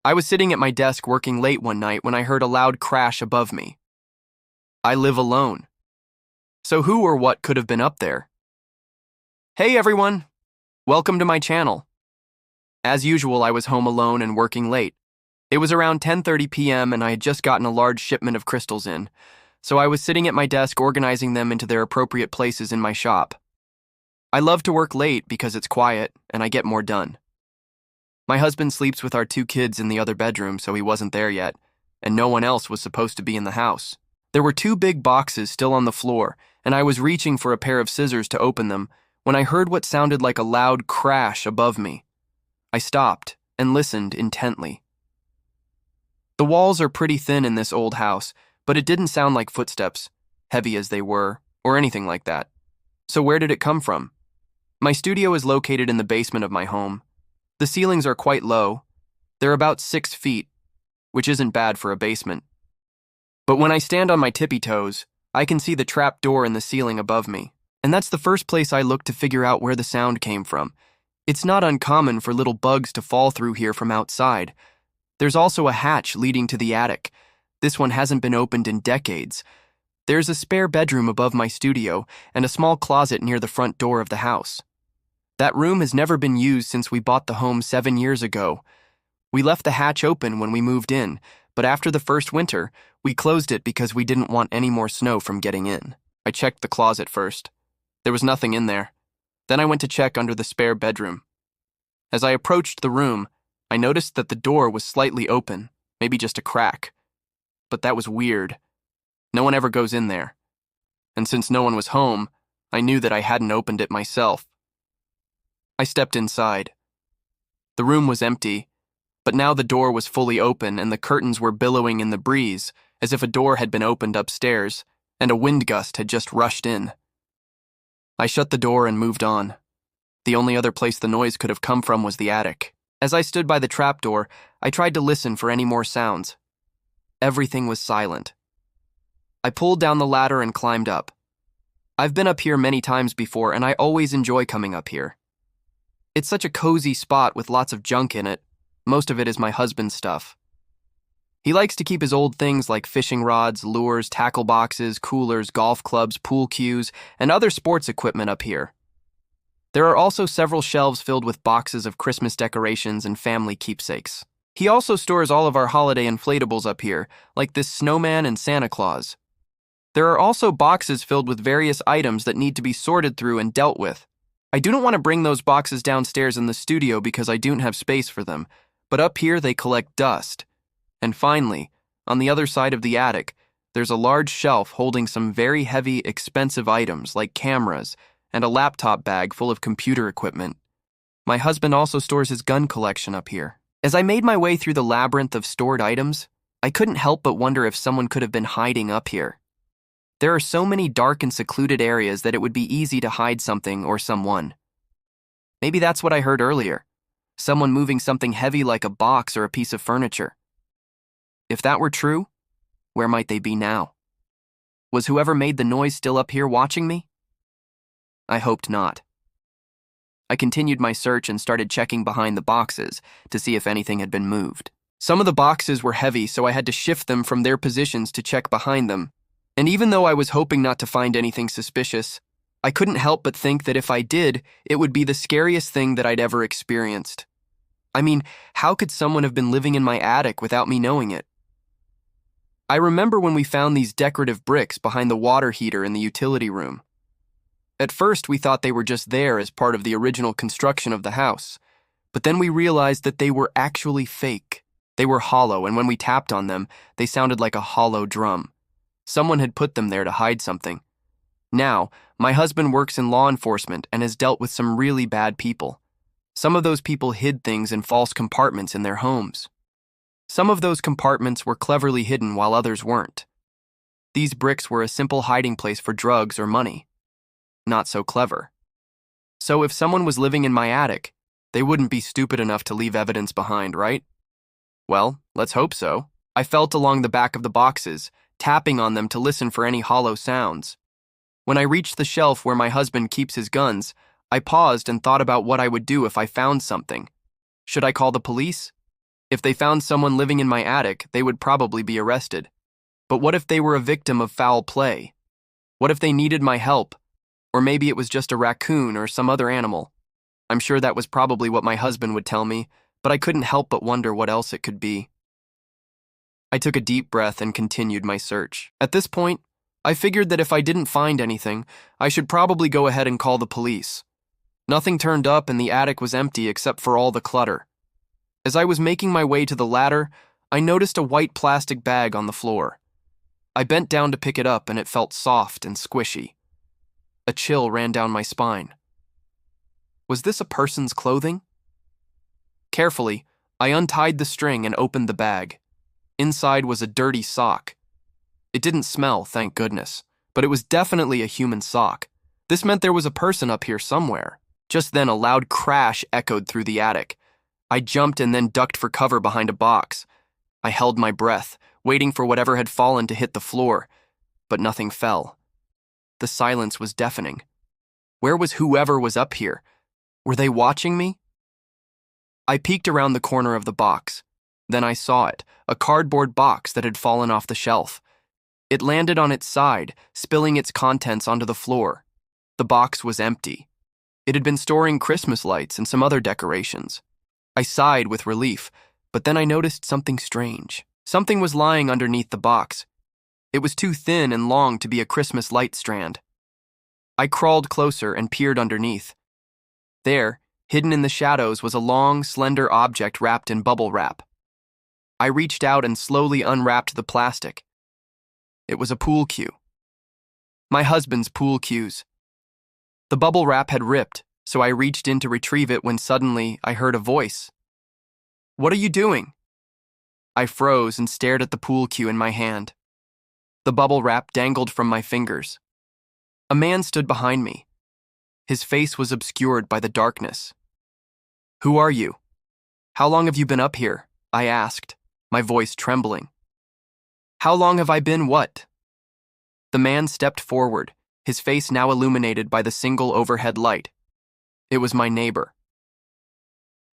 I was sitting at my desk working late one night when I heard a loud crash above me. I live alone. So who or what could have been up there? Hey everyone! Welcome to my channel. As usual, I was home alone and working late. It was around 10:30 p.m. and I had just gotten a large shipment of crystals in, so I was sitting at my desk organizing them into their appropriate places in my shop. I love to work late because it's quiet and I get more done. My husband sleeps with our 2 kids in the other bedroom, so he wasn't there yet, and no one else was supposed to be in the house. There were 2 big boxes still on the floor, and I was reaching for a pair of scissors to open them when I heard what sounded like a loud crash above me. I stopped and listened intently. The walls are pretty thin in this old house, but it didn't sound like footsteps, heavy as they were, or anything like that. So where did it come from? My studio is located in the basement of my home. The ceilings are quite low. They're about 6 feet, which isn't bad for a basement. But when I stand on my tippy toes, I can see the trap door in the ceiling above me, and that's the first place I look to figure out where the sound came from. It's not uncommon for little bugs to fall through here from outside. There's also a hatch leading to the attic. This one hasn't been opened in decades. There's a spare bedroom above my studio and a small closet near the front door of the house. That room has never been used since we bought the home 7 years ago. We left the hatch open when we moved in, but after the first winter, we closed it because we didn't want any more snow from getting in. I checked the closet first. There was nothing in there. Then I went to check under the spare bedroom. As I approached the room, I noticed that the door was slightly open, maybe just a crack. But that was weird. No one ever goes in there. And since no one was home, I knew that I hadn't opened it myself. I stepped inside. The room was empty, but now the door was fully open and the curtains were billowing in the breeze, as if a door had been opened upstairs, and a wind gust had just rushed in. I shut the door and moved on. The only other place the noise could have come from was the attic. As I stood by the trapdoor, I tried to listen for any more sounds. Everything was silent. I pulled down the ladder and climbed up. I've been up here many times before, and I always enjoy coming up here. It's such a cozy spot with lots of junk in it. Most of it is my husband's stuff. He likes to keep his old things like fishing rods, lures, tackle boxes, coolers, golf clubs, pool cues, and other sports equipment up here. There are also several shelves filled with boxes of Christmas decorations and family keepsakes. He also stores all of our holiday inflatables up here, like this snowman and Santa Claus. There are also boxes filled with various items that need to be sorted through and dealt with. I don't want to bring those boxes downstairs in the studio because I don't have space for them, but up here they collect dust. And finally, on the other side of the attic, there's a large shelf holding some very heavy, expensive items like cameras and a laptop bag full of computer equipment. My husband also stores his gun collection up here. As I made my way through the labyrinth of stored items, I couldn't help but wonder if someone could have been hiding up here. There are so many dark and secluded areas that it would be easy to hide something or someone. Maybe that's what I heard earlier. Someone moving something heavy like a box or a piece of furniture. If that were true, where might they be now? Was whoever made the noise still up here watching me? I hoped not. I continued my search and started checking behind the boxes to see if anything had been moved. Some of the boxes were heavy, so I had to shift them from their positions to check behind them. And even though I was hoping not to find anything suspicious, I couldn't help but think that if I did, it would be the scariest thing that I'd ever experienced. I mean, how could someone have been living in my attic without me knowing it? I remember when we found these decorative bricks behind the water heater in the utility room. At first, we thought they were just there as part of the original construction of the house, but then we realized that they were actually fake. They were hollow, and when we tapped on them, they sounded like a hollow drum. Someone had put them there to hide something. Now, my husband works in law enforcement and has dealt with some really bad people. Some of those people hid things in false compartments in their homes. Some of those compartments were cleverly hidden while others weren't. These bricks were a simple hiding place for drugs or money. Not so clever. So if someone was living in my attic, they wouldn't be stupid enough to leave evidence behind, right? Well, let's hope so. I felt along the back of the boxes, tapping on them to listen for any hollow sounds. When I reached the shelf where my husband keeps his guns, I paused and thought about what I would do if I found something. Should I call the police? If they found someone living in my attic, they would probably be arrested. But what if they were a victim of foul play? What if they needed my help? Or maybe it was just a raccoon or some other animal. I'm sure that was probably what my husband would tell me, but I couldn't help but wonder what else it could be. I took a deep breath and continued my search. At this point, I figured that if I didn't find anything, I should probably go ahead and call the police. Nothing turned up and the attic was empty except for all the clutter. As I was making my way to the ladder, I noticed a white plastic bag on the floor. I bent down to pick it up and it felt soft and squishy. A chill ran down my spine. Was this a person's clothing? Carefully, I untied the string and opened the bag. Inside was a dirty sock. It didn't smell, thank goodness, but it was definitely a human sock. This meant there was a person up here somewhere. Just then, a loud crash echoed through the attic. I jumped and then ducked for cover behind a box. I held my breath, waiting for whatever had fallen to hit the floor, but nothing fell. The silence was deafening. Where was whoever was up here? Were they watching me? I peeked around the corner of the box. Then I saw it, a cardboard box that had fallen off the shelf. It landed on its side, spilling its contents onto the floor. The box was empty. It had been storing Christmas lights and some other decorations. I sighed with relief, but then I noticed something strange. Something was lying underneath the box. It was too thin and long to be a Christmas light strand. I crawled closer and peered underneath. There, hidden in the shadows, was a long, slender object wrapped in bubble wrap. I reached out and slowly unwrapped the plastic. It was a pool cue. My husband's pool cues. The bubble wrap had ripped, so I reached in to retrieve it when suddenly I heard a voice. "What are you doing?" I froze and stared at the pool cue in my hand. The bubble wrap dangled from my fingers. A man stood behind me. His face was obscured by the darkness. "Who are you? How long have you been up here?" I asked, my voice trembling. "How long have I been what?" The man stepped forward, his face now illuminated by the single overhead light. It was my neighbor.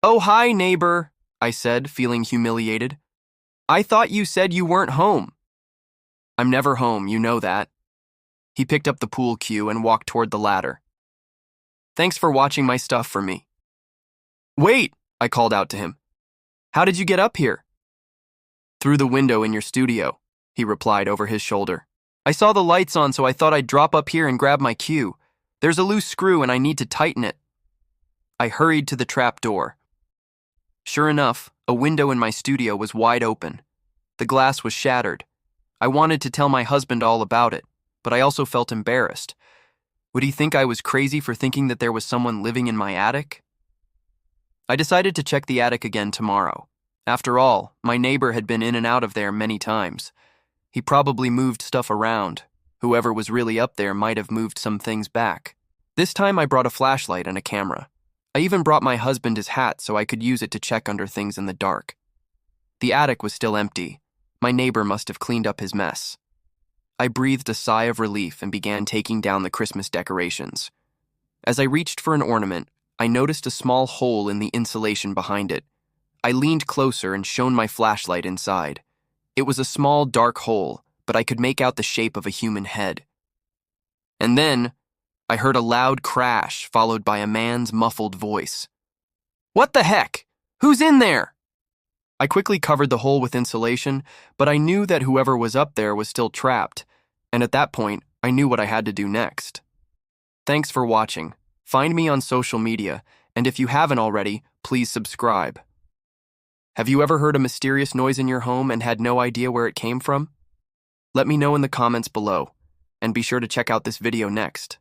"Oh, hi, neighbor," I said, feeling humiliated. "I thought you said you weren't home." "I'm never home, you know that." He picked up the pool cue and walked toward the ladder. "Thanks for watching my stuff for me." "Wait," I called out to him. "How did you get up here?" "Through the window in your studio," he replied over his shoulder. "I saw the lights on, so I thought I'd drop up here and grab my cue. There's a loose screw and I need to tighten it." I hurried to the trap door. Sure enough, a window in my studio was wide open. The glass was shattered. I wanted to tell my husband all about it, but I also felt embarrassed. Would he think I was crazy for thinking that there was someone living in my attic? I decided to check the attic again tomorrow. After all, my neighbor had been in and out of there many times. He probably moved stuff around. Whoever was really up there might have moved some things back. This time I brought a flashlight and a camera. I even brought my husband his hat so I could use it to check under things in the dark. The attic was still empty. My neighbor must have cleaned up his mess. I breathed a sigh of relief and began taking down the Christmas decorations. As I reached for an ornament, I noticed a small hole in the insulation behind it. I leaned closer and shone my flashlight inside. It was a small, dark hole, but I could make out the shape of a human head. And then, I heard a loud crash followed by a man's muffled voice. "What the heck? Who's in there?" I quickly covered the hole with insulation, but I knew that whoever was up there was still trapped, and at that point, I knew what I had to do next. Thanks for watching. Find me on social media, and if you haven't already, please subscribe. Have you ever heard a mysterious noise in your home and had no idea where it came from? Let me know in the comments below, and be sure to check out this video next.